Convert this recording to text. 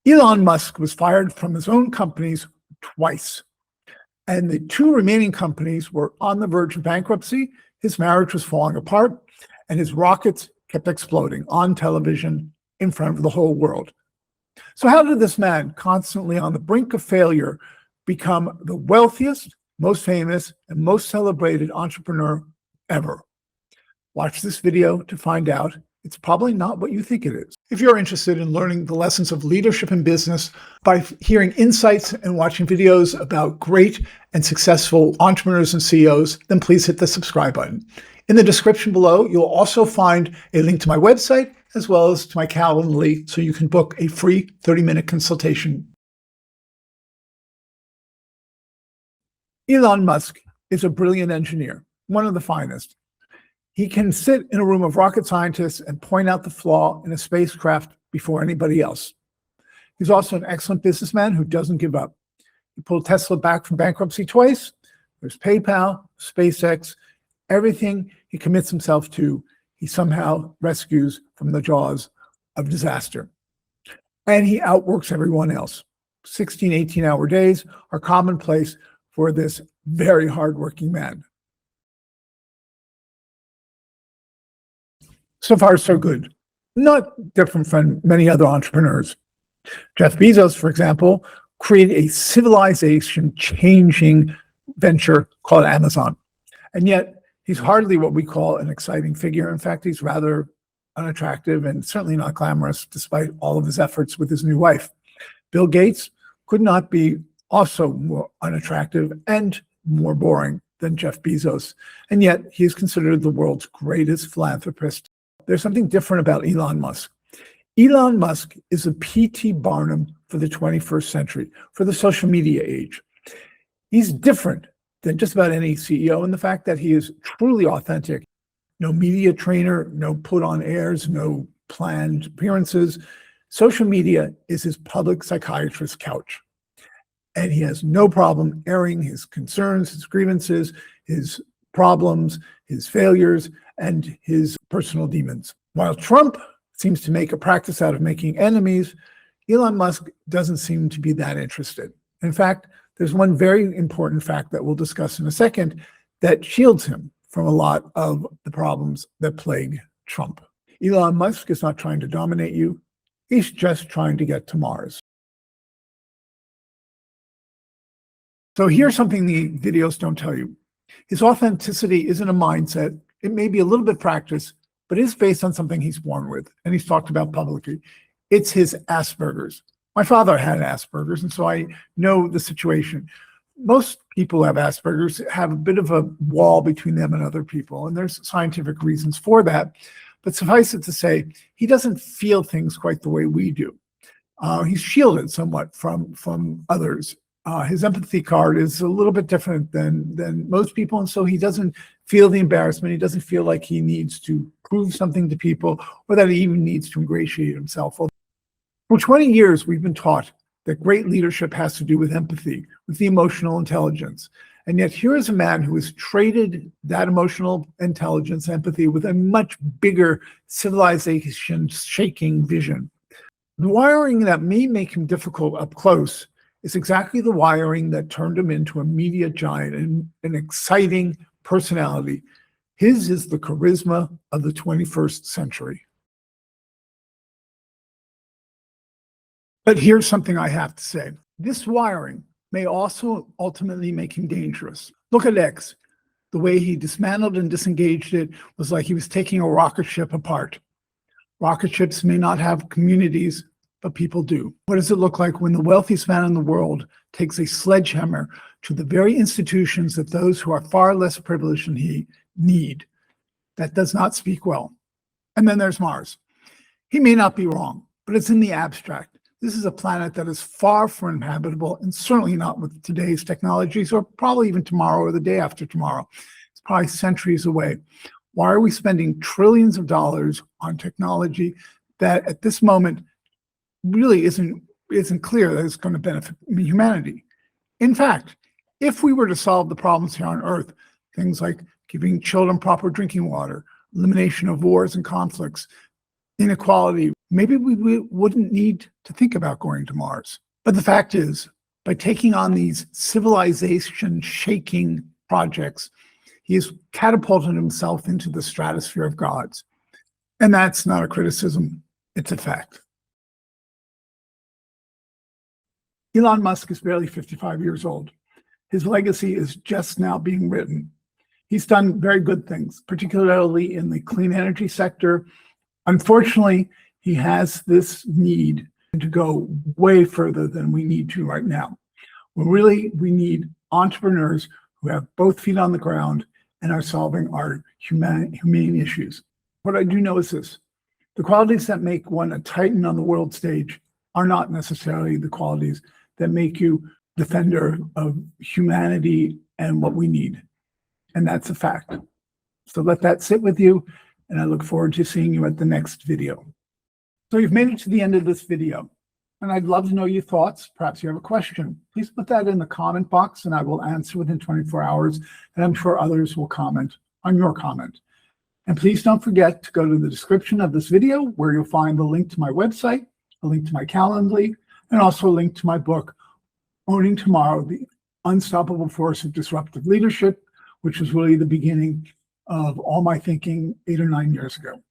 Elon Musk was fired from his own companies twice, and the two remaining companies were on the verge of bankruptcy. His marriage was falling apart, and his rockets kept exploding on television in front of the whole world. So how did this man, constantly on the brink of failure, become the wealthiest, most famous, and most celebrated entrepreneur ever? Watch this video to find out. It's probably not what you think it is. If you're interested in learning the lessons of leadership in business by hearing insights and watching videos about great and successful entrepreneurs and CEOs, then please hit the subscribe button. In the description below, you'll also find a link to my website as well as to my Calendly, so you can book a free 30-minute consultation. Elon Musk is a brilliant engineer, one of the finest. He can sit in a room of rocket scientists and point out the flaw in a spacecraft before anybody else. He's also an excellent businessman who doesn't give up. He pulled Tesla back from bankruptcy twice. There's PayPal, SpaceX, everything he commits himself to, he somehow rescues from the jaws of disaster. And he outworks everyone else. 16, 18-hour days are commonplace for this very hardworking man. So far, so good. Not different from many other entrepreneurs. Jeff Bezos, for example, created a civilization-changing venture called Amazon. And yet, he's hardly what we call an exciting figure. In fact, he's rather unattractive and certainly not glamorous, despite all of his efforts with his new wife. Bill Gates could not be also more unattractive and more boring than Jeff Bezos. And yet, he is considered the world's greatest philanthropist. There's something different about Elon Musk. Elon Musk is a P.T. Barnum for the 21st century, for the social media age. He's different than just about any CEO in the fact that he is truly authentic. No media trainer, no put on airs, no planned appearances. Social media is his public psychiatrist's couch. And he has no problem airing his concerns, his grievances, his problems, his failures, and his personal demons. While Trump seems to make a practice out of making enemies, Elon Musk doesn't seem to be that interested. In fact, there's one very important fact that we'll discuss in a second that shields him from a lot of the problems that plague Trump. Elon Musk is not trying to dominate you. He's just trying to get to Mars. So here's something the videos don't tell you. His authenticity isn't a mindset. It may be a little bit practice, but it is based on something he's born with, and he's talked about publicly. It's his Asperger's. My father had Asperger's, and so I know the situation. Most people who have Asperger's have a bit of a wall between them and other people, and there's scientific reasons for that. But suffice it to say, he doesn't feel things quite the way we do. He's shielded somewhat from others. His empathy card is a little bit different than most people, and so he doesn't feel the embarrassment. He doesn't feel like he needs to prove something to people or that he even needs to ingratiate himself. For 20 years, we've been taught that great leadership has to do with empathy, with the emotional intelligence. And yet here is a man who has traded that emotional intelligence, empathy, with a much bigger civilization-shaking vision. The wiring that may make him difficult up close is exactly the wiring that turned him into a media giant and an exciting personality. His is the charisma of the 21st century. But here's something I have to say. This wiring may also ultimately make him dangerous. Look at X. The way he dismantled and disengaged it was like he was taking a rocket ship apart. Rocket ships may not have communities, but people do. What does it look like when the wealthiest man in the world takes a sledgehammer to the very institutions that those who are far less privileged than he need? That does not speak well. And then there's Mars. He may not be wrong, but it's in the abstract. This is a planet that is far from inhabitable, and certainly not with today's technologies, or probably even tomorrow or the day after tomorrow. It's probably centuries away. Why are we spending trillions of dollars on technology that at this moment really isn't clear that it's going to benefit humanity? In fact, if we were to solve the problems here on Earth, things like giving children proper drinking water, elimination of wars and conflicts, inequality, maybe we wouldn't need to think about going to Mars. But the fact is, by taking on these civilization-shaking projects, he has catapulted himself into the stratosphere of gods. And that's not a criticism, it's a fact. Elon Musk is barely 55 years old. His legacy is just now being written. He's done very good things, particularly in the clean energy sector. Unfortunately, he has this need to go way further than we need to right now. We need entrepreneurs who have both feet on the ground and are solving our humane issues. What I do know is this: the qualities that make one a titan on the world stage are not necessarily the qualities that make you defender of humanity and what we need. And that's a fact. So let that sit with you, and I look forward to seeing you at the next video. So you've made it to the end of this video, and I'd love to know your thoughts. Perhaps you have a question. Please put that in the comment box, and I will answer within 24 hours, and I'm sure others will comment on your comment. And please don't forget to go to the description of this video, where you'll find the link to my website, a link to my Calendly, and also a link to my book, Owning Tomorrow, The Unstoppable Force of Disruptive Leadership, which was really the beginning of all my thinking 8 or 9 years ago.